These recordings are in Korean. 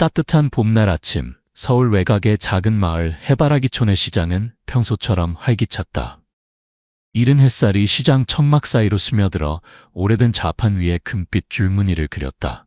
따뜻한 봄날 아침, 서울 외곽의 작은 마을 해바라기촌의 시장은 평소처럼 활기찼다. 이른 햇살이 시장 천막 사이로 스며들어 오래된 자판 위에 금빛 줄무늬를 그렸다.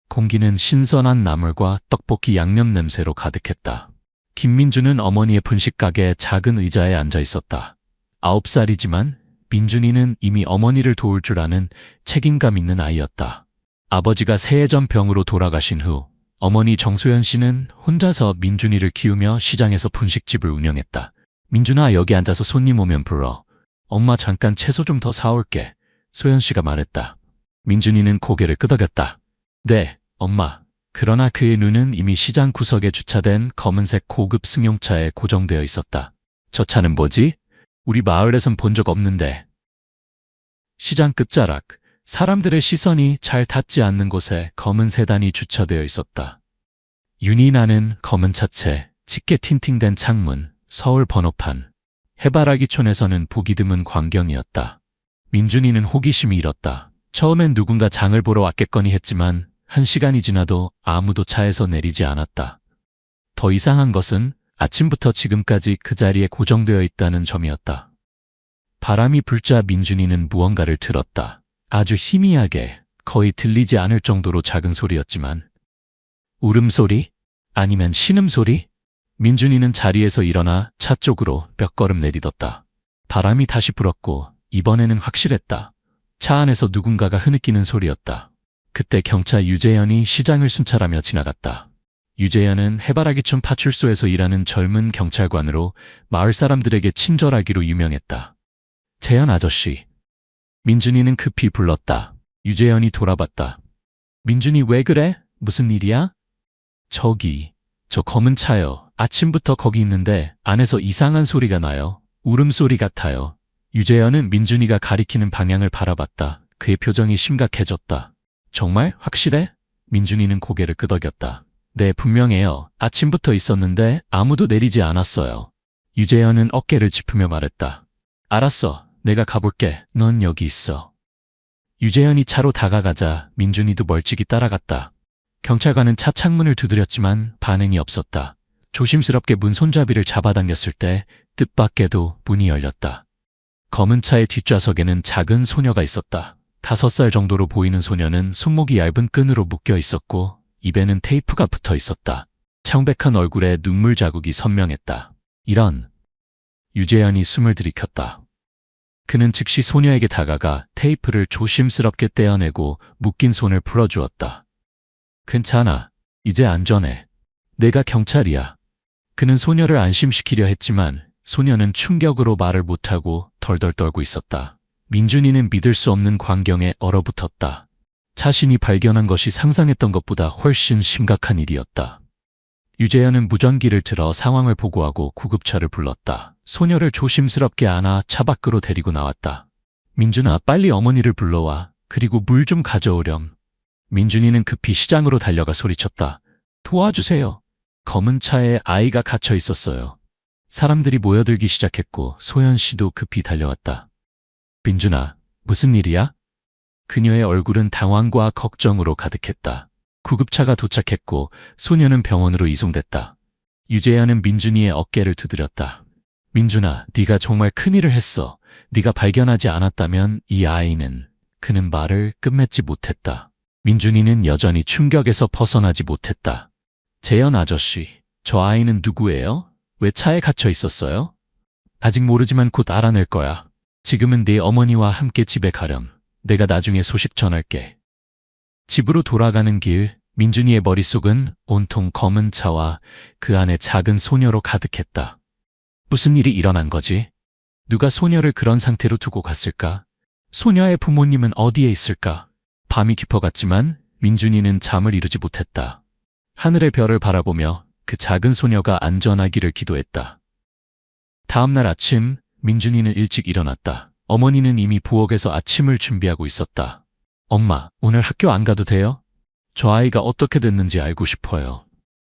공기는 신선한 나물과 떡볶이 양념 냄새로 가득했다. 김민주는 어머니의 분식가게 작은 의자에 앉아 있었다. 9살이지만 민준이는 이미 어머니를 도울 줄 아는 책임감 있는 아이였다. 아버지가 새해 전 병으로 돌아가신 후 어머니 정소연 씨는 혼자서 민준이를 키우며 시장에서 분식집을 운영했다. 민준아, 여기 앉아서 손님 오면 불러. 엄마 잠깐 채소 좀 더 사올게. 소연 씨가 말했다. 민준이는 고개를 끄덕였다. 네, 엄마. 그러나 그의 눈은 이미 시장 구석에 주차된 검은색 고급 승용차에 고정되어 있었다. 저 차는 뭐지? 우리 마을에선 본 적 없는데. 시장 끝자락, 사람들의 시선이 잘 닿지 않는 곳에 검은 세단이 주차되어 있었다. 윤이 나는 검은 차체, 짙게 틴팅된 창문, 서울 번호판. 해바라기촌에서는 보기 드문 광경이었다. 민준이는 호기심이 일었다. 처음엔 누군가 장을 보러 왔겠거니 했지만 1시간이 지나도 아무도 차에서 내리지 않았다. 더 이상한 것은 아침부터 지금까지 그 자리에 고정되어 있다는 점이었다. 바람이 불자 민준이는 무언가를 들었다. 아주 희미하게, 거의 들리지 않을 정도로 작은 소리였지만 울음소리? 아니면 신음소리? 민준이는 자리에서 일어나 차 쪽으로 몇 걸음 내딛었다. 바람이 다시 불었고 이번에는 확실했다. 차 안에서 누군가가 흐느끼는 소리였다. 그때 경차 유재현이 시장을 순찰하며 지나갔다. 유재현은 해바라기촌 파출소에서 일하는 젊은 경찰관으로 마을 사람들에게 친절하기로 유명했다. 재현 아저씨. 민준이는 급히 불렀다. 유재현이 돌아봤다. 민준이 왜 그래? 무슨 일이야? 저기, 저 검은 차요. 아침부터 거기 있는데 안에서 이상한 소리가 나요. 울음소리 같아요. 유재현은 민준이가 가리키는 방향을 바라봤다. 그의 표정이 심각해졌다. 정말? 확실해? 민준이는 고개를 끄덕였다. 네, 분명해요. 아침부터 있었는데 아무도 내리지 않았어요. 유재현은 어깨를 짚으며 말했다. 알았어. 내가 가볼게. 넌 여기 있어. 유재현이 차로 다가가자 민준이도 멀찍이 따라갔다. 경찰관은 차 창문을 두드렸지만 반응이 없었다. 조심스럽게 문 손잡이를 잡아당겼을 때 뜻밖에도 문이 열렸다. 검은 차의 뒷좌석에는 작은 소녀가 있었다. 5살 정도로 보이는 소녀는 손목이 얇은 끈으로 묶여 있었고 입에는 테이프가 붙어 있었다. 창백한 얼굴에 눈물 자국이 선명했다. 이런. 유재현이 숨을 들이켰다. 그는 즉시 소녀에게 다가가 테이프를 조심스럽게 떼어내고 묶인 손을 풀어주었다. 괜찮아. 이제 안전해. 내가 경찰이야. 그는 소녀를 안심시키려 했지만 소녀는 충격으로 말을 못하고 덜덜 떨고 있었다. 민준이는 믿을 수 없는 광경에 얼어붙었다. 자신이 발견한 것이 상상했던 것보다 훨씬 심각한 일이었다. 유재현은 무전기를 틀어 상황을 보고하고 구급차를 불렀다. 소녀를 조심스럽게 안아 차 밖으로 데리고 나왔다. 민준아, 빨리 어머니를 불러와. 그리고 물 좀 가져오렴. 민준이는 급히 시장으로 달려가 소리쳤다. 도와주세요. 검은 차에 아이가 갇혀 있었어요. 사람들이 모여들기 시작했고 소연 씨도 급히 달려왔다. 민준아, 무슨 일이야? 그녀의 얼굴은 당황과 걱정으로 가득했다. 구급차가 도착했고 소녀는 병원으로 이송됐다. 유재현은 민준이의 어깨를 두드렸다. 민준아, 네가 정말 큰일을 했어. 네가 발견하지 않았다면 이 아이는... 그는 말을 끝맺지 못했다. 민준이는 여전히 충격에서 벗어나지 못했다. 재현 아저씨, 저 아이는 누구예요? 왜 차에 갇혀 있었어요? 아직 모르지만 곧 알아낼 거야. 지금은 네 어머니와 함께 집에 가렴. 내가 나중에 소식 전할게. 집으로 돌아가는 길, 민준이의 머릿속은 온통 검은 차와 그 안에 작은 소녀로 가득했다. 무슨 일이 일어난 거지? 누가 소녀를 그런 상태로 두고 갔을까? 소녀의 부모님은 어디에 있을까? 밤이 깊어갔지만 민준이는 잠을 이루지 못했다. 하늘의 별을 바라보며 그 작은 소녀가 안전하기를 기도했다. 다음 날 아침, 민준이는 일찍 일어났다. 어머니는 이미 부엌에서 아침을 준비하고 있었다. 엄마, 오늘 학교 안 가도 돼요? 저 아이가 어떻게 됐는지 알고 싶어요.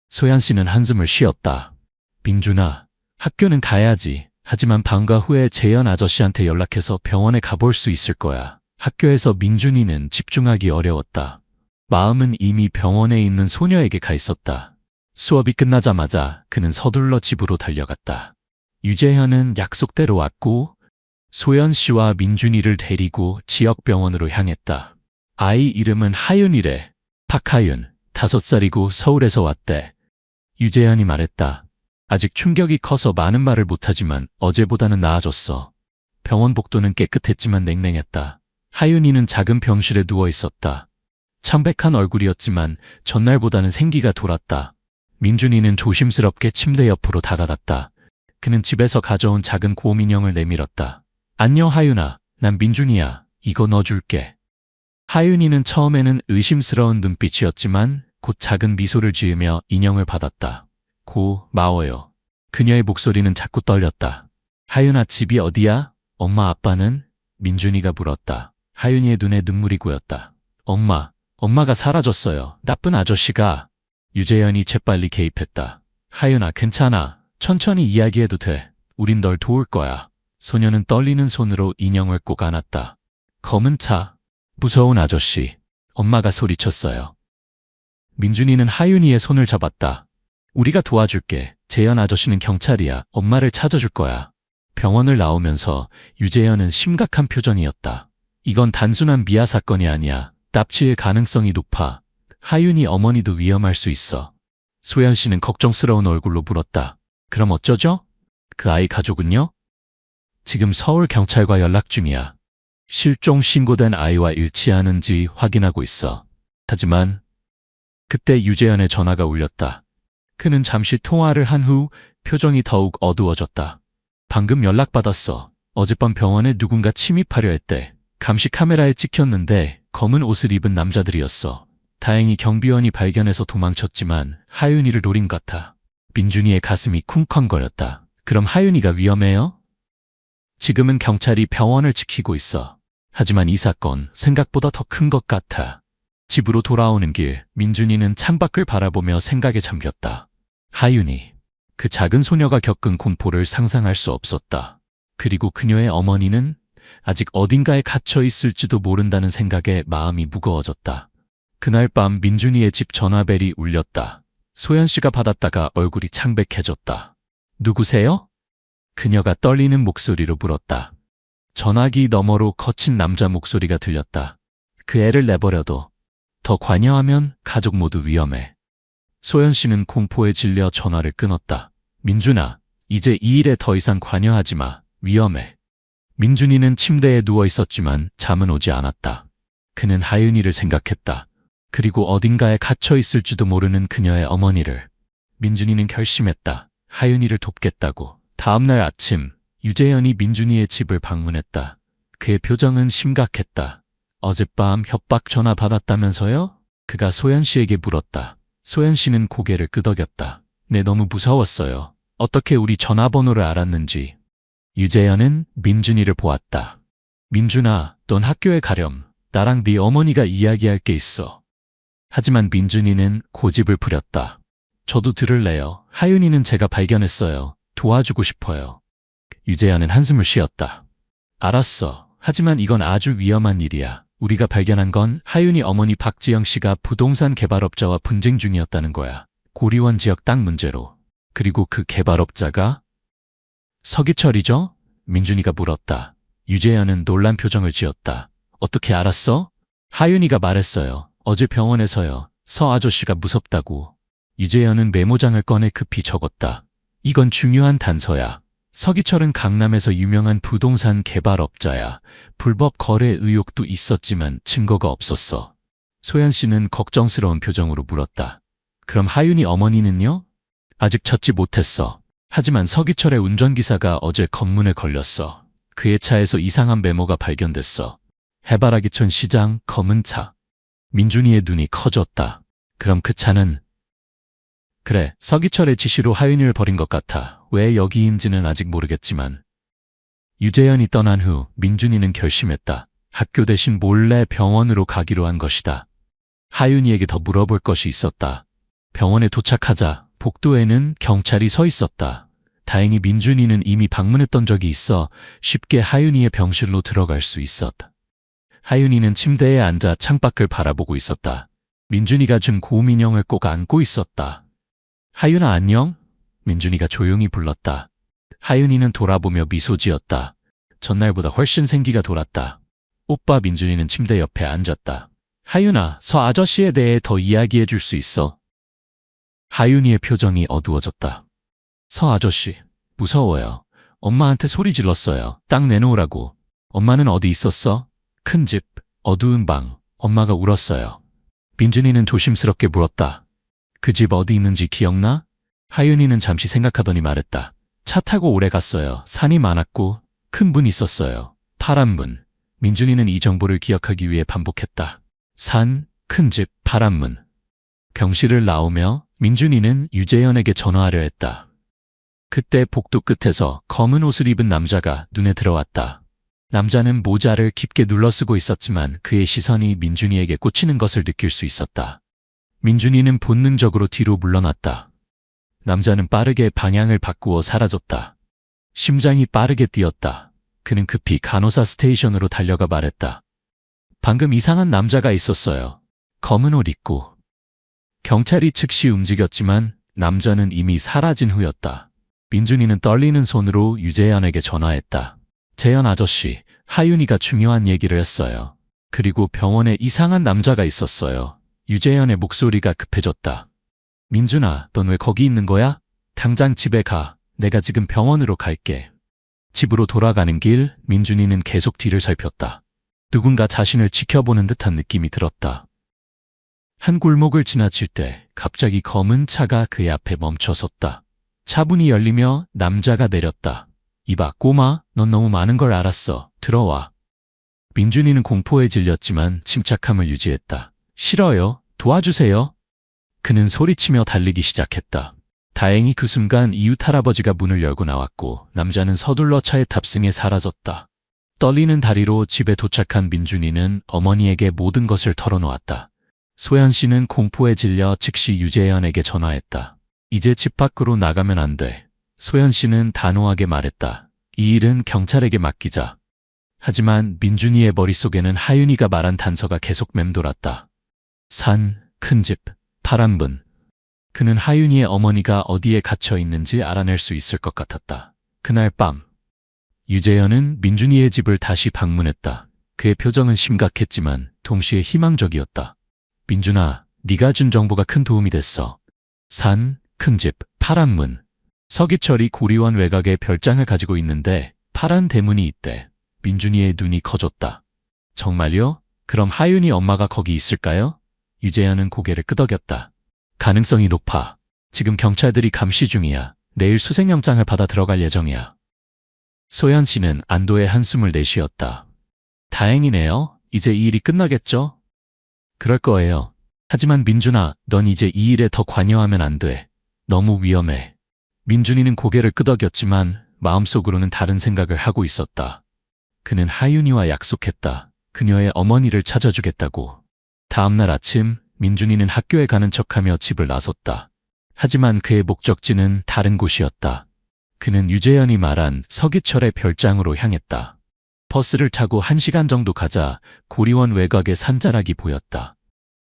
소연 씨는 한숨을 쉬었다. 민준아, 학교는 가야지. 하지만 방과 후에 재현 아저씨한테 연락해서 병원에 가볼 수 있을 거야. 학교에서 민준이는 집중하기 어려웠다. 마음은 이미 병원에 있는 소녀에게 가 있었다. 수업이 끝나자마자 그는 서둘러 집으로 달려갔다. 유재현은 약속대로 왔고 소연 씨와 민준이를 데리고 지역병원으로 향했다. 아이 이름은 하윤이래. 박하윤, 5살이고 서울에서 왔대. 유재현이 말했다. 아직 충격이 커서 많은 말을 못하지만 어제보다는 나아졌어. 병원 복도는 깨끗했지만 냉랭했다. 하윤이는 작은 병실에 누워 있었다. 창백한 얼굴이었지만 전날보다는 생기가 돌았다. 민준이는 조심스럽게 침대 옆으로 다가갔다. 그는 집에서 가져온 작은 곰 인형을 내밀었다. 안녕 하윤아, 난 민준이야. 이거 너 줄게. 하윤이는 처음에는 의심스러운 눈빛이었지만 곧 작은 미소를 지으며 인형을 받았다. 고마워요. 그녀의 목소리는 자꾸 떨렸다. 하윤아, 집이 어디야? 엄마 아빠는? 민준이가 물었다. 하윤이의 눈에 눈물이 고였다. 엄마가 사라졌어요. 나쁜 아저씨가. 유재현이 재빨리 개입했다. 하윤아, 괜찮아. 천천히 이야기해도 돼. 우린 널 도울 거야. 소녀는 떨리는 손으로 인형을 꼭 안았다. 검은 차. 무서운 아저씨. 엄마가 소리쳤어요. 민준이는 하윤이의 손을 잡았다. 우리가 도와줄게. 재현 아저씨는 경찰이야. 엄마를 찾아줄 거야. 병원을 나오면서 유재현은 심각한 표정이었다. 이건 단순한 미아 사건이 아니야. 납치의 가능성이 높아. 하윤이 어머니도 위험할 수 있어. 소연 씨는 걱정스러운 얼굴로 물었다. 그럼 어쩌죠? 그 아이 가족은요? 지금 서울 경찰과 연락 중이야. 실종 신고된 아이와 일치하는지 확인하고 있어. 하지만 그때 유재현의 전화가 울렸다. 그는 잠시 통화를 한 후 표정이 더욱 어두워졌다. 방금 연락받았어. 어젯밤 병원에 누군가 침입하려 했대. 감시 카메라에 찍혔는데 검은 옷을 입은 남자들이었어. 다행히 경비원이 발견해서 도망쳤지만 하윤이를 노린 것 같아. 민준이의 가슴이 쿵쾅거렸다. 그럼 하윤이가 위험해요? 지금은 경찰이 병원을 지키고 있어. 하지만 이 사건 생각보다 더 큰 것 같아. 집으로 돌아오는 길, 민준이는 창밖을 바라보며 생각에 잠겼다. 하윤이, 그 작은 소녀가 겪은 공포를 상상할 수 없었다. 그리고 그녀의 어머니는 아직 어딘가에 갇혀 있을지도 모른다는 생각에 마음이 무거워졌다. 그날 밤 민준이의 집 전화벨이 울렸다. 소연 씨가 받았다가 얼굴이 창백해졌다. 누구세요? 그녀가 떨리는 목소리로 물었다. 전화기 너머로 거친 남자 목소리가 들렸다. 그 애를 내버려둬. 더 관여하면 가족 모두 위험해. 소연 씨는 공포에 질려 전화를 끊었다. 민준아, 이제 이 일에 더 이상 관여하지 마. 위험해. 민준이는 침대에 누워 있었지만 잠은 오지 않았다. 그는 하윤이를 생각했다. 그리고 어딘가에 갇혀 있을지도 모르는 그녀의 어머니를. 민준이는 결심했다. 하윤이를 돕겠다고. 다음날 아침, 유재현이 민준이의 집을 방문했다. 그의 표정은 심각했다. 어젯밤 협박 전화 받았다면서요? 그가 소연 씨에게 물었다. 소연 씨는 고개를 끄덕였다. 네, 너무 무서웠어요. 어떻게 우리 전화번호를 알았는지. 유재현은 민준이를 보았다. 민준아, 넌 학교에 가렴. 나랑 네 어머니가 이야기할 게 있어. 하지만 민준이는 고집을 부렸다. 저도 들을래요. 하윤이는 제가 발견했어요. 도와주고 싶어요. 유재현은 한숨을 쉬었다. 알았어. 하지만 이건 아주 위험한 일이야. 우리가 발견한 건 하윤이 어머니 박지영 씨가 부동산 개발업자와 분쟁 중이었다는 거야. 고리원 지역 땅 문제로. 그리고 그 개발업자가 서기철이죠? 민준이가 물었다. 유재현은 놀란 표정을 지었다. 어떻게 알았어? 하윤이가 말했어요. 어제 병원에서요. 서 아저씨가 무섭다고. 유재현은 메모장을 꺼내 급히 적었다. 이건 중요한 단서야. 서기철은 강남에서 유명한 부동산 개발업자야. 불법 거래 의혹도 있었지만 증거가 없었어. 소연 씨는 걱정스러운 표정으로 물었다. 그럼 하윤이 어머니는요? 아직 찾지 못했어. 하지만 서기철의 운전기사가 어제 검문에 걸렸어. 그의 차에서 이상한 메모가 발견됐어. 해바라기촌 시장 검은 차. 민준이의 눈이 커졌다. 그럼 그 차는? 그래, 서기철의 지시로 하윤이를 버린 것 같아. 왜 여기인지는 아직 모르겠지만. 유재현이 떠난 후 민준이는 결심했다. 학교 대신 몰래 병원으로 가기로 한 것이다. 하윤이에게 더 물어볼 것이 있었다. 병원에 도착하자 복도에는 경찰이 서 있었다. 다행히 민준이는 이미 방문했던 적이 있어 쉽게 하윤이의 병실로 들어갈 수 있었다. 하윤이는 침대에 앉아 창밖을 바라보고 있었다. 민준이가 준 곰인형을 꼭 안고 있었다. 하윤아 안녕? 민준이가 조용히 불렀다. 하윤이는 돌아보며 미소 지었다. 전날보다 훨씬 생기가 돌았다. 오빠. 민준이는 침대 옆에 앉았다. 하윤아, 서 아저씨에 대해 더 이야기해 줄 수 있어? 하윤이의 표정이 어두워졌다. 서 아저씨, 무서워요. 엄마한테 소리 질렀어요. 딱 내놓으라고. 엄마는 어디 있었어? 큰 집, 어두운 방. 엄마가 울었어요. 민준이는 조심스럽게 물었다. 그 집 어디 있는지 기억나? 하윤이는 잠시 생각하더니 말했다. 차 타고 오래 갔어요. 산이 많았고 큰 문 있었어요. 파란 문. 민준이는 이 정보를 기억하기 위해 반복했다. 산, 큰 집, 파란 문. 병실을 나오며 민준이는 유재현에게 전화하려 했다. 그때 복도 끝에서 검은 옷을 입은 남자가 눈에 들어왔다. 남자는 모자를 깊게 눌러쓰고 있었지만 그의 시선이 민준이에게 꽂히는 것을 느낄 수 있었다. 민준이는 본능적으로 뒤로 물러났다. 남자는 빠르게 방향을 바꾸어 사라졌다. 심장이 빠르게 뛰었다. 그는 급히 간호사 스테이션으로 달려가 말했다. 방금 이상한 남자가 있었어요. 검은 옷 입고. 경찰이 즉시 움직였지만 남자는 이미 사라진 후였다. 민준이는 떨리는 손으로 유재현에게 전화했다. 재현 아저씨, 하윤이가 중요한 얘기를 했어요. 그리고 병원에 이상한 남자가 있었어요. 유재현의 목소리가 급해졌다. 민준아, 넌 왜 거기 있는 거야? 당장 집에 가. 내가 지금 병원으로 갈게. 집으로 돌아가는 길, 민준이는 계속 뒤를 살폈다. 누군가 자신을 지켜보는 듯한 느낌이 들었다. 한 골목을 지나칠 때 갑자기 검은 차가 그의 앞에 멈춰섰다. 차문이 열리며 남자가 내렸다. 이봐, 꼬마, 넌 너무 많은 걸 알았어. 들어와. 민준이는 공포에 질렸지만 침착함을 유지했다. 싫어요. 도와주세요. 그는 소리치며 달리기 시작했다. 다행히 그 순간 이웃 할아버지가 문을 열고 나왔고 남자는 서둘러 차에 탑승해 사라졌다. 떨리는 다리로 집에 도착한 민준이는 어머니에게 모든 것을 털어놓았다. 소연 씨는 공포에 질려 즉시 유재현에게 전화했다. 이제 집 밖으로 나가면 안 돼. 소연 씨는 단호하게 말했다. 이 일은 경찰에게 맡기자. 하지만 민준이의 머릿속에는 하윤이가 말한 단서가 계속 맴돌았다. 산, 큰 집, 파란 문. 그는 하윤이의 어머니가 어디에 갇혀 있는지 알아낼 수 있을 것 같았다. 그날 밤, 유재현은 민준이의 집을 다시 방문했다. 그의 표정은 심각했지만 동시에 희망적이었다. 민준아, 네가 준 정보가 큰 도움이 됐어. 산, 큰 집, 파란 문. 서기철이 고리원 외곽에 별장을 가지고 있는데 파란 대문이 있대. 민준이의 눈이 커졌다. 정말요? 그럼 하윤이 엄마가 거기 있을까요? 유재현은 고개를 끄덕였다. 가능성이 높아. 지금 경찰들이 감시 중이야. 내일 수색영장을 받아 들어갈 예정이야. 소연 씨는 안도의 한숨을 내쉬었다. 다행이네요. 이제 이 일이 끝나겠죠? 그럴 거예요. 하지만 민준아, 넌 이제 이 일에 더 관여하면 안 돼. 너무 위험해. 민준이는 고개를 끄덕였지만 마음속으로는 다른 생각을 하고 있었다. 그는 하윤이와 약속했다. 그녀의 어머니를 찾아주겠다고. 다음날 아침, 민준이는 학교에 가는 척하며 집을 나섰다. 하지만 그의 목적지는 다른 곳이었다. 그는 유재현이 말한 서기철의 별장으로 향했다. 버스를 타고 1시간 정도 가자 고리원 외곽에 산자락이 보였다.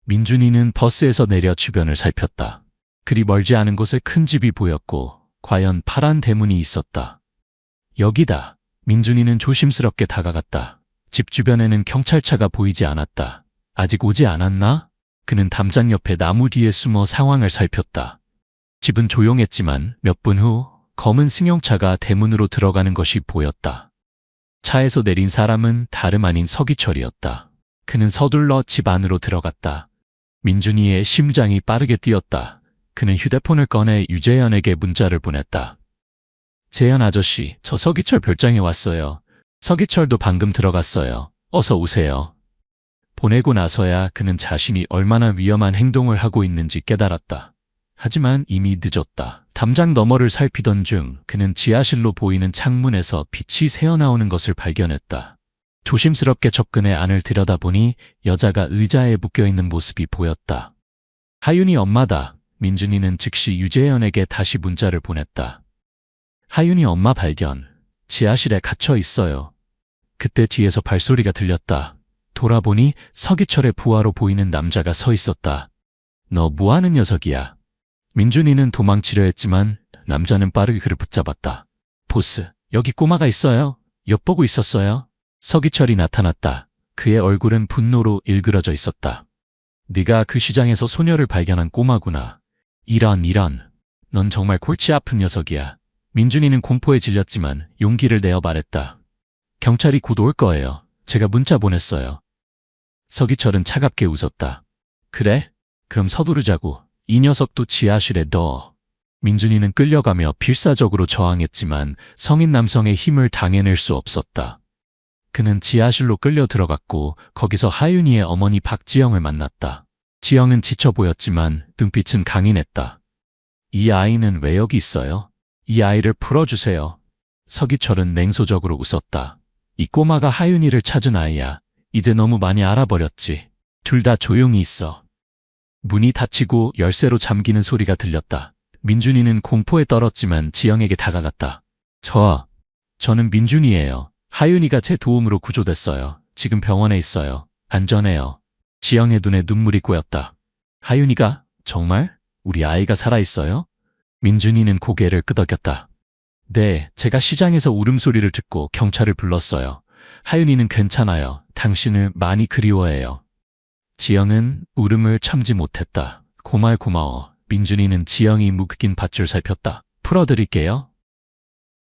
민준이는 버스에서 내려 주변을 살폈다. 그리 멀지 않은 곳에 큰 집이 보였고 과연 파란 대문이 있었다. 여기다. 민준이는 조심스럽게 다가갔다. 집 주변에는 경찰차가 보이지 않았다. 아직 오지 않았나? 그는 담장 옆에 나무 뒤에 숨어 상황을 살폈다. 집은 조용했지만 몇 분 후 검은 승용차가 대문으로 들어가는 것이 보였다. 차에서 내린 사람은 다름 아닌 서기철이었다. 그는 서둘러 집 안으로 들어갔다. 민준이의 심장이 빠르게 뛰었다. 그는 휴대폰을 꺼내 유재현에게 문자를 보냈다. 재현 아저씨, 저 서기철 별장에 왔어요. 서기철도 방금 들어갔어요. 어서 오세요. 보내고 나서야 그는 자신이 얼마나 위험한 행동을 하고 있는지 깨달았다. 하지만 이미 늦었다. 담장 너머를 살피던 중 그는 지하실로 보이는 창문에서 빛이 새어나오는 것을 발견했다. 조심스럽게 접근해 안을 들여다보니 여자가 의자에 묶여있는 모습이 보였다. 하윤이 엄마다. 민준이는 즉시 유재현에게 다시 문자를 보냈다. 하윤이 엄마 발견. 지하실에 갇혀 있어요. 그때 뒤에서 발소리가 들렸다. 돌아보니 서기철의 부하로 보이는 남자가 서 있었다. 너 뭐하는 녀석이야? 민준이는 도망치려 했지만 남자는 빠르게 그를 붙잡았다. 보스, 여기 꼬마가 있어요. 엿보고 있었어요. 서기철이 나타났다. 그의 얼굴은 분노로 일그러져 있었다. 네가 그 시장에서 소녀를 발견한 꼬마구나. 이런. 넌 정말 골치 아픈 녀석이야. 민준이는 공포에 질렸지만 용기를 내어 말했다. 경찰이 곧 올 거예요. 제가 문자 보냈어요. 서기철은 차갑게 웃었다. 그래? 그럼 서두르자고. 이 녀석도 지하실에 넣어. 민준이는 끌려가며 필사적으로 저항했지만 성인 남성의 힘을 당해낼 수 없었다. 그는 지하실로 끌려 들어갔고 거기서 하윤이의 어머니 박지영을 만났다. 지영은 지쳐 보였지만 눈빛은 강인했다. 이 아이는 왜 여기 있어요? 이 아이를 풀어주세요. 서기철은 냉소적으로 웃었다. 이 꼬마가 하윤이를 찾은 아이야. 이제 너무 많이 알아버렸지. 둘 다 조용히 있어. 문이 닫히고 열쇠로 잠기는 소리가 들렸다. 민준이는 공포에 떨었지만 지영에게 다가갔다. 저는 민준이에요. 하윤이가 제 도움으로 구조됐어요. 지금 병원에 있어요. 안전해요. 지영의 눈에 눈물이 고였다. 하윤이가? 정말? 우리 아이가 살아있어요? 민준이는 고개를 끄덕였다. 네, 제가 시장에서 울음소리를 듣고 경찰을 불렀어요. 하윤이는 괜찮아요. 당신을 많이 그리워해요. 지영은 울음을 참지 못했다. 고마워. 민준이는 지영이 묶인 밧줄 살폈다. 풀어드릴게요.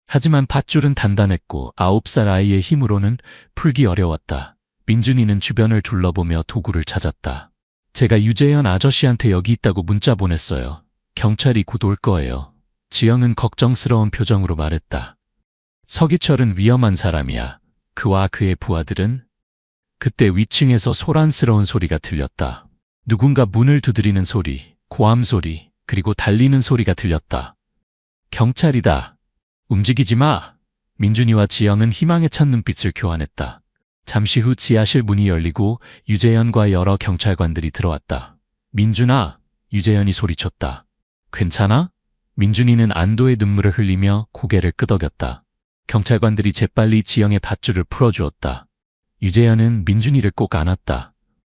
하지만 밧줄은 단단했고 9살 아이의 힘으로는 풀기 어려웠다. 민준이는 주변을 둘러보며 도구를 찾았다. 제가 유재현 아저씨한테 여기 있다고 문자 보냈어요. 경찰이 곧 올 거예요. 지영은 걱정스러운 표정으로 말했다. 서기철은 위험한 사람이야. 그와 그의 부하들은? 그때 위층에서 소란스러운 소리가 들렸다. 누군가 문을 두드리는 소리, 고함 소리, 그리고 달리는 소리가 들렸다. 경찰이다. 움직이지 마. 민준이와 지영은 희망에 찬 눈빛을 교환했다. 잠시 후 지하실 문이 열리고 유재현과 여러 경찰관들이 들어왔다. 민준아, 유재현이 소리쳤다. 괜찮아? 민준이는 안도의 눈물을 흘리며 고개를 끄덕였다. 경찰관들이 재빨리 지영의 밧줄을 풀어주었다. 유재현은 민준이를 꼭 안았다.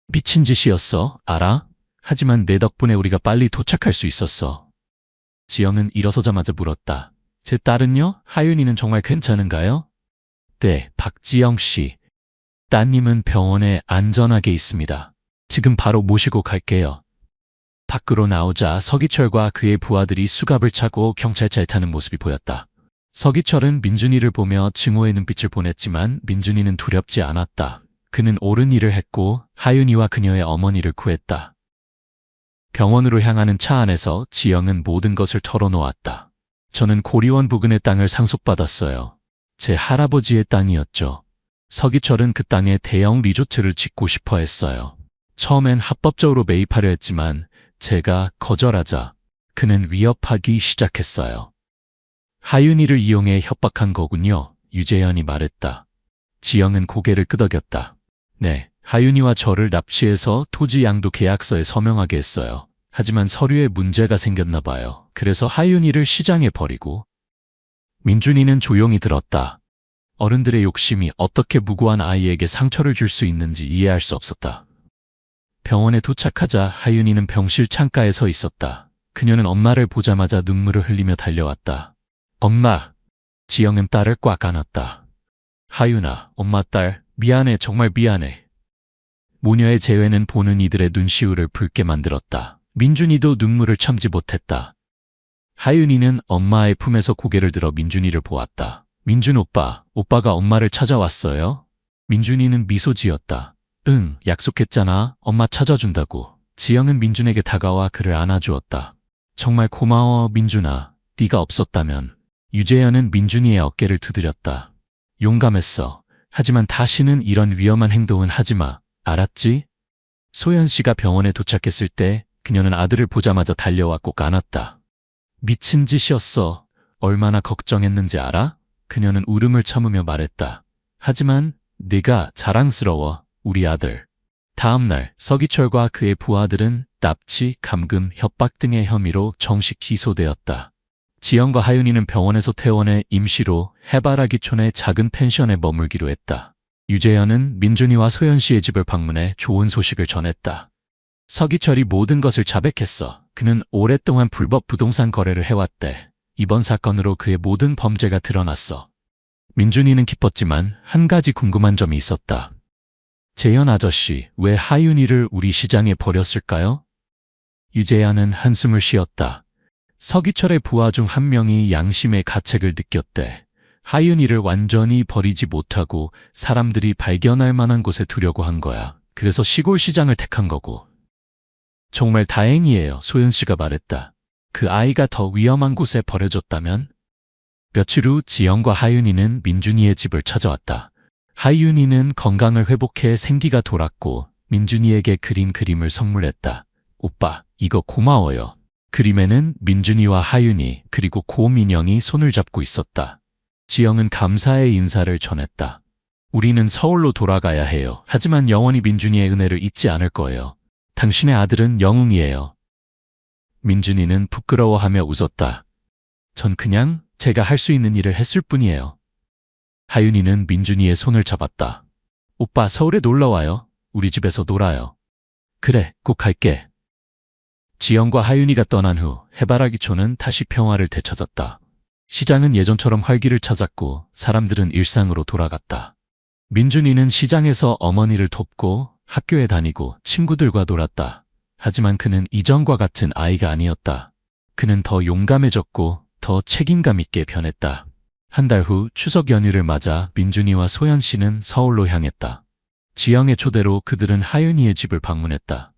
미친 짓이었어, 알아? 하지만 내 덕분에 우리가 빨리 도착할 수 있었어. 지영은 일어서자마자 물었다. 제 딸은요? 하윤이는 정말 괜찮은가요? 네, 박지영 씨. 따님은 병원에 안전하게 있습니다. 지금 바로 모시고 갈게요. 밖으로 나오자 서기철과 그의 부하들이 수갑을 차고 경찰차에 타는 모습이 보였다. 서기철은 민준이를 보며 증오의 눈빛을 보냈지만 민준이는 두렵지 않았다. 그는 옳은 일을 했고 하윤이와 그녀의 어머니를 구했다. 병원으로 향하는 차 안에서 지영은 모든 것을 털어놓았다. 저는 고리원 부근의 땅을 상속받았어요. 제 할아버지의 땅이었죠. 서기철은 그 땅에 대형 리조트를 짓고 싶어 했어요. 처음엔 합법적으로 매입하려 했지만 제가 거절하자 그는 위협하기 시작했어요. 하윤이를 이용해 협박한 거군요. 유재현이 말했다. 지영은 고개를 끄덕였다. 네, 하윤이와 저를 납치해서 토지 양도 계약서에 서명하게 했어요. 하지만 서류에 문제가 생겼나 봐요. 그래서 하윤이를 시장에 버리고. 민준이는 조용히 들었다. 어른들의 욕심이 어떻게 무고한 아이에게 상처를 줄 수 있는지 이해할 수 없었다. 병원에 도착하자 하윤이는 병실 창가에 서 있었다. 그녀는 엄마를 보자마자 눈물을 흘리며 달려왔다. 엄마! 지영은 딸을 꽉 안았다. 하윤아, 엄마 딸, 미안해, 정말 미안해. 모녀의 재회는 보는 이들의 눈시울을 붉게 만들었다. 민준이도 눈물을 참지 못했다. 하윤이는 엄마의 품에서 고개를 들어 민준이를 보았다. 민준 오빠, 오빠가 엄마를 찾아왔어요? 민준이는 미소 지었다. 응, 약속했잖아. 엄마 찾아준다고. 지영은 민준에게 다가와 그를 안아주었다. 정말 고마워, 민준아. 네가 없었다면. 유재현은 민준이의 어깨를 두드렸다. 용감했어. 하지만 다시는 이런 위험한 행동은 하지 마. 알았지? 소연 씨가 병원에 도착했을 때 그녀는 아들을 보자마자 달려와 꼭 안았다. 미친 짓이었어. 얼마나 걱정했는지 알아? 그녀는 울음을 참으며 말했다. 하지만 네가 자랑스러워, 우리 아들. 다음 날 서기철과 그의 부하들은 납치, 감금, 협박 등의 혐의로 정식 기소되었다. 지영과 하윤이는 병원에서 퇴원해 임시로 해바라기촌의 작은 펜션에 머물기로 했다. 유재현은 민준이와 소연 씨의 집을 방문해 좋은 소식을 전했다. 서기철이 모든 것을 자백했어. 그는 오랫동안 불법 부동산 거래를 해왔대. 이번 사건으로 그의 모든 범죄가 드러났어. 민준이는 기뻤지만 한 가지 궁금한 점이 있었다. 재현 아저씨, 왜 하윤이를 우리 시장에 버렸을까요? 유재현은 한숨을 쉬었다. 서기철의 부하 중 한 명이 양심의 가책을 느꼈대. 하윤이를 완전히 버리지 못하고 사람들이 발견할 만한 곳에 두려고 한 거야. 그래서 시골 시장을 택한 거고. 정말 다행이에요, 소연 씨가 말했다. 그 아이가 더 위험한 곳에 버려졌다면? 며칠 후 지영과 하윤이는 민준이의 집을 찾아왔다. 하윤이는 건강을 회복해 생기가 돌았고 민준이에게 그린 그림을 선물했다. 오빠, 이거 고마워요. 그림에는 민준이와 하윤이 그리고 고민영이 손을 잡고 있었다. 지영은 감사의 인사를 전했다. 우리는 서울로 돌아가야 해요. 하지만 영원히 민준이의 은혜를 잊지 않을 거예요. 당신의 아들은 영웅이에요. 민준이는 부끄러워하며 웃었다. 전 그냥 제가 할 수 있는 일을 했을 뿐이에요. 하윤이는 민준이의 손을 잡았다. 오빠, 서울에 놀러와요. 우리 집에서 놀아요. 그래, 꼭 갈게. 지영과 하윤이가 떠난 후 해바라기촌은 다시 평화를 되찾았다. 시장은 예전처럼 활기를 찾았고 사람들은 일상으로 돌아갔다. 민준이는 시장에서 어머니를 돕고 학교에 다니고 친구들과 놀았다. 하지만 그는 이전과 같은 아이가 아니었다. 그는 더 용감해졌고 더 책임감 있게 변했다. 한 달 후 추석 연휴를 맞아 민준이와 소연 씨는 서울로 향했다. 지영의 초대로 그들은 하윤이의 집을 방문했다.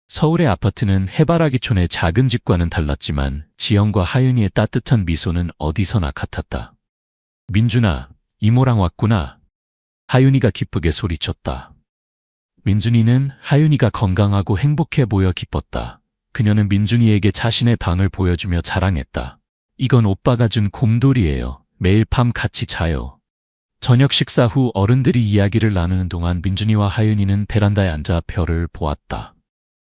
서울의 아파트는 해바라기촌의 작은 집과는 달랐지만 지영과 하윤이의 따뜻한 미소는 어디서나 같았다. 민준아, 이모랑 왔구나. 하윤이가 기쁘게 소리쳤다. 민준이는 하윤이가 건강하고 행복해 보여 기뻤다. 그녀는 민준이에게 자신의 방을 보여주며 자랑했다. 이건 오빠가 준 곰돌이에요. 매일 밤 같이 자요. 저녁 식사 후 어른들이 이야기를 나누는 동안 민준이와 하윤이는 베란다에 앉아 별을 보았다.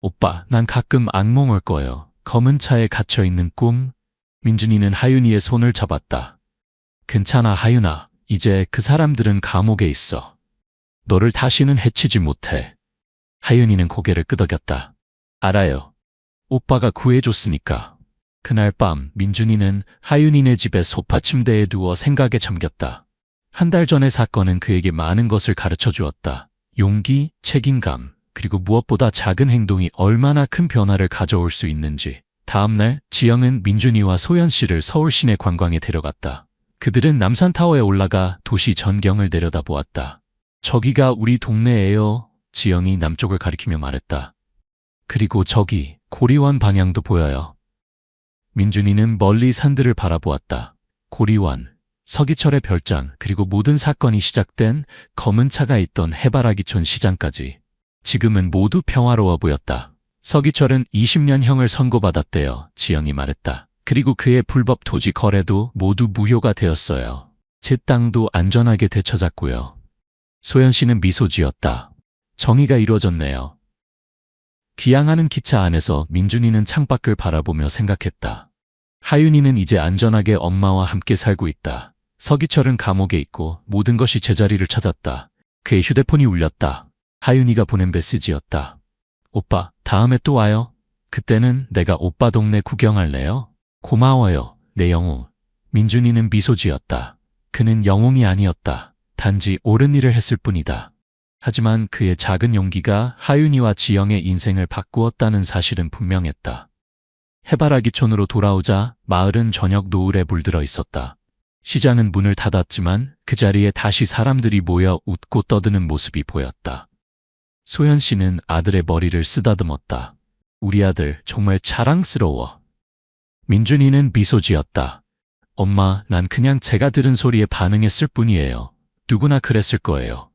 오빠, 난 가끔 악몽을 꿔요. 검은 차에 갇혀있는 꿈. 민준이는 하윤이의 손을 잡았다. 괜찮아, 하윤아. 이제 그 사람들은 감옥에 있어. 너를 다시는 해치지 못해. 하윤이는 고개를 끄덕였다. 알아요. 오빠가 구해줬으니까. 그날 밤 민준이는 하윤이네 집의 소파 침대에 누워 생각에 잠겼다. 한 달 전의 사건은 그에게 많은 것을 가르쳐 주었다. 용기, 책임감, 그리고 무엇보다 작은 행동이 얼마나 큰 변화를 가져올 수 있는지. 다음 날 지영은 민준이와 소연 씨를 서울 시내 관광에 데려갔다. 그들은 남산타워에 올라가 도시 전경을 내려다보았다. 저기가 우리 동네예요. 지영이 남쪽을 가리키며 말했다. 그리고 저기 고리원 방향도 보여요. 민준이는 멀리 산들을 바라보았다. 고리원, 서기철의 별장, 그리고 모든 사건이 시작된 검은 차가 있던 해바라기촌 시장까지. 지금은 모두 평화로워 보였다. 서기철은 20년형을 선고받았대요. 지영이 말했다. 그리고 그의 불법 토지 거래도 모두 무효가 되었어요. 제 땅도 안전하게 되찾았고요. 소연 씨는 미소 지었다. 정의가 이루어졌네요. 기양하는 기차 안에서 민준이는 창밖을 바라보며 생각했다. 하윤이는 이제 안전하게 엄마와 함께 살고 있다. 서기철은 감옥에 있고 모든 것이 제자리를 찾았다. 그의 휴대폰이 울렸다. 하윤이가 보낸 메시지였다. 오빠, 다음에 또 와요. 그때는 내가 오빠 동네 구경할래요? 고마워요, 내 영웅. 민준이는 미소 지었다. 그는 영웅이 아니었다. 단지 옳은 일을 했을 뿐이다. 하지만 그의 작은 용기가 하윤이와 지영의 인생을 바꾸었다는 사실은 분명했다. 해바라기촌으로 돌아오자 마을은 저녁 노을에 물들어 있었다. 시장은 문을 닫았지만 그 자리에 다시 사람들이 모여 웃고 떠드는 모습이 보였다. 소연 씨는 아들의 머리를 쓰다듬었다. 우리 아들 정말 자랑스러워. 민준이는 미소 지었다. 엄마, 난 그냥 제가 들은 소리에 반응했을 뿐이에요. 누구나 그랬을 거예요.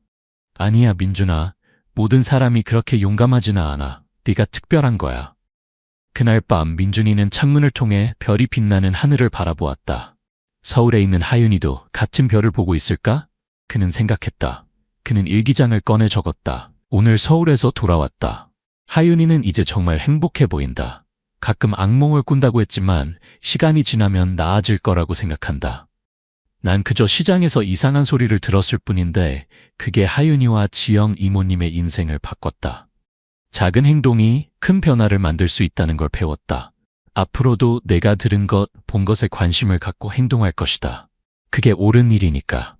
아니야, 민준아. 모든 사람이 그렇게 용감하지는 않아. 네가 특별한 거야. 그날 밤 민준이는 창문을 통해 별이 빛나는 하늘을 바라보았다. 서울에 있는 하윤이도 같은 별을 보고 있을까? 그는 생각했다. 그는 일기장을 꺼내 적었다. 오늘 서울에서 돌아왔다. 하윤이는 이제 정말 행복해 보인다. 가끔 악몽을 꾼다고 했지만 시간이 지나면 나아질 거라고 생각한다. 난 그저 시장에서 이상한 소리를 들었을 뿐인데 그게 하윤이와 지영 이모님의 인생을 바꿨다. 작은 행동이 큰 변화를 만들 수 있다는 걸 배웠다. 앞으로도 내가 들은 것, 본 것에 관심을 갖고 행동할 것이다. 그게 옳은 일이니까.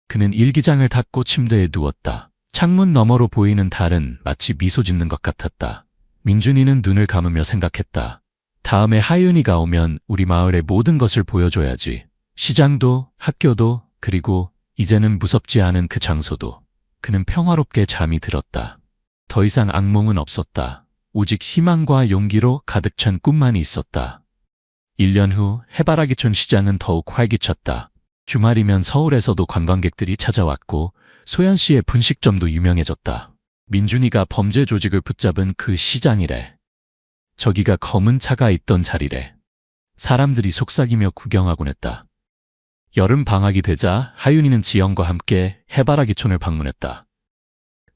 그는 일기장을 닫고 침대에 누웠다. 창문 너머로 보이는 달은 마치 미소 짓는 것 같았다. 민준이는 눈을 감으며 생각했다. 다음에 하윤이가 오면 우리 마을의 모든 것을 보여줘야지. 시장도, 학교도, 그리고 이제는 무섭지 않은 그 장소도. 그는 평화롭게 잠이 들었다. 더 이상 악몽은 없었다. 오직 희망과 용기로 가득 찬 꿈만이 있었다. 1년 후 해바라기촌 시장은 더욱 활기찼다. 주말이면 서울에서도 관광객들이 찾아왔고 소연 씨의 분식점도 유명해졌다. 민준이가 범죄 조직을 붙잡은 그 시장이래. 저기가 검은 차가 있던 자리래. 사람들이 속삭이며 구경하곤 했다. 여름 방학이 되자 하윤이는 지영과 함께 해바라기촌을 방문했다.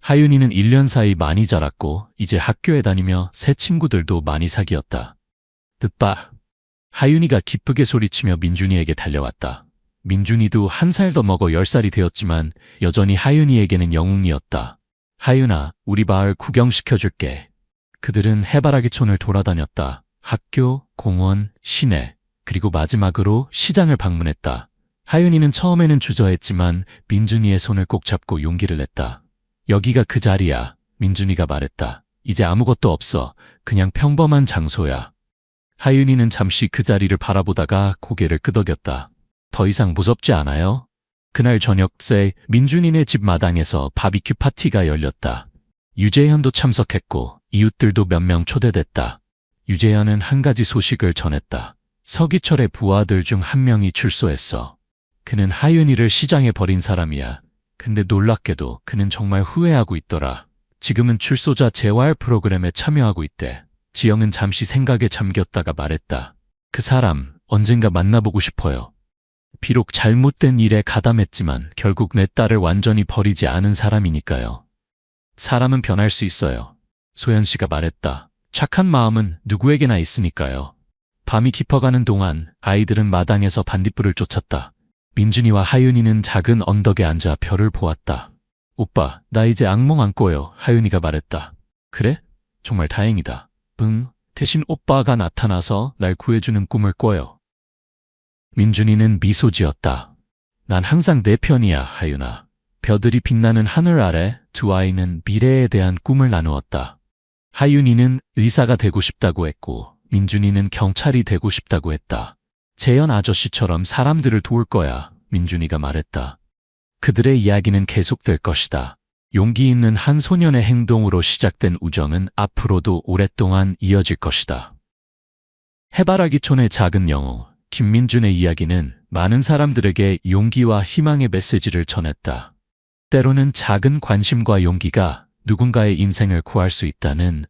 하윤이는 1년 사이 많이 자랐고 이제 학교에 다니며 새 친구들도 많이 사귀었다. 뜻봐. 하윤이가 기쁘게 소리치며 민준이에게 달려왔다. 민준이도 1살 더 먹어 10살이 되었지만 여전히 하윤이에게는 영웅이었다. 하윤아, 우리 마을 구경시켜줄게. 그들은 해바라기촌을 돌아다녔다. 학교, 공원, 시내, 그리고 마지막으로 시장을 방문했다. 하윤이는 처음에는 주저했지만 민준이의 손을 꼭 잡고 용기를 냈다. 여기가 그 자리야, 민준이가 말했다. 이제 아무것도 없어. 그냥 평범한 장소야. 하윤이는 잠시 그 자리를 바라보다가 고개를 끄덕였다. 더 이상 무섭지 않아요? 그날 저녁 새 민준이네 집 마당에서 바비큐 파티가 열렸다. 유재현도 참석했고 이웃들도 몇 명 초대됐다. 유재현은 한 가지 소식을 전했다. 서기철의 부하들 중 한 명이 출소했어. 그는 하윤이를 시장에 버린 사람이야. 근데 놀랍게도 그는 정말 후회하고 있더라. 지금은 출소자 재활 프로그램에 참여하고 있대. 지영은 잠시 생각에 잠겼다가 말했다. 그 사람 언젠가 만나보고 싶어요. 비록 잘못된 일에 가담했지만 결국 내 딸을 완전히 버리지 않은 사람이니까요. 사람은 변할 수 있어요. 소연 씨가 말했다. 착한 마음은 누구에게나 있으니까요. 밤이 깊어가는 동안 아이들은 마당에서 반딧불을 쫓았다. 민준이와 하윤이는 작은 언덕에 앉아 별을 보았다. 오빠, 나 이제 악몽 안 꿔요. 하윤이가 말했다. 그래? 정말 다행이다. 응, 대신 오빠가 나타나서 날 구해주는 꿈을 꿔요. 민준이는 미소 지었다. 난 항상 내 편이야, 하윤아. 별들이 빛나는 하늘 아래 두 아이는 미래에 대한 꿈을 나누었다. 하윤이는 의사가 되고 싶다고 했고 민준이는 경찰이 되고 싶다고 했다. 재현 아저씨처럼 사람들을 도울 거야, 민준이가 말했다. 그들의 이야기는 계속될 것이다. 용기 있는 한 소년의 행동으로 시작된 우정은 앞으로도 오랫동안 이어질 것이다. 해바라기촌의 작은 영웅, 김민준의 이야기는 많은 사람들에게 용기와 희망의 메시지를 전했다. 때로는 작은 관심과 용기가 누군가의 인생을 구할 수 있다는